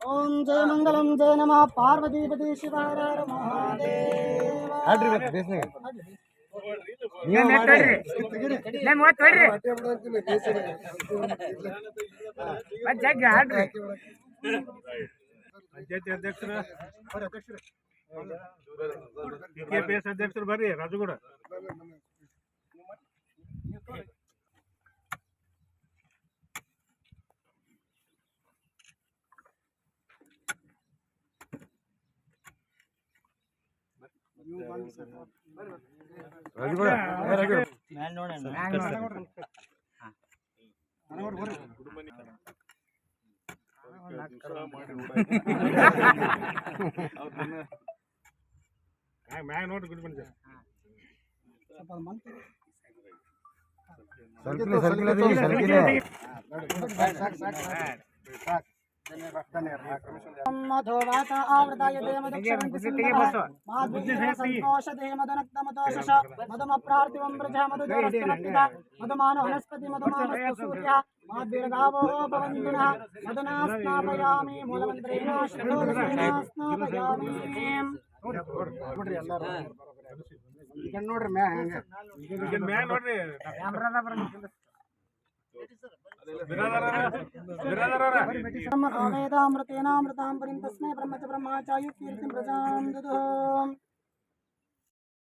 ओम जय मंगलम जय नमः पार्वतीपति शिव हर हर महादेव पंचायती अध्यक्षರು ಬರ್ರಿ ರಾಜುಗೌಡ ಮ್ಯಾಗ ನೋಡಿ ಗುಡ್ ಬನ್ನಿ मधुवात आवृताय देमदक्षिणोषधे मदनक्तमतोषश मधुमप्रार्तिवं व्रजा मधुजोरस्तनक्तिदा मधुमानो वनस्पति मधुमानस्तु सूर्यः माद्भिर्गावो भवन्तु नः मधुना स्नापयामि मूलमन्त्रेण षडोदशेन स्नापयामि ನೋಡ್ರಿ ಎಲ್ಲರೂ ಈಗ ನೋಡ್ರಿ ಮ್ಯಾ ಹಂಗೆ ಈಗ ಮ್ಯಾ ನೋಡ್ರಿ ಕ್ಯಾಮೆರಾದ ಬರಂಗಿಲ್ಲ वेदामृतेनामृतां परिं तस्मै ब्रह्म च ब्रह्माचार्य कीर्तिं प्रजां ददुः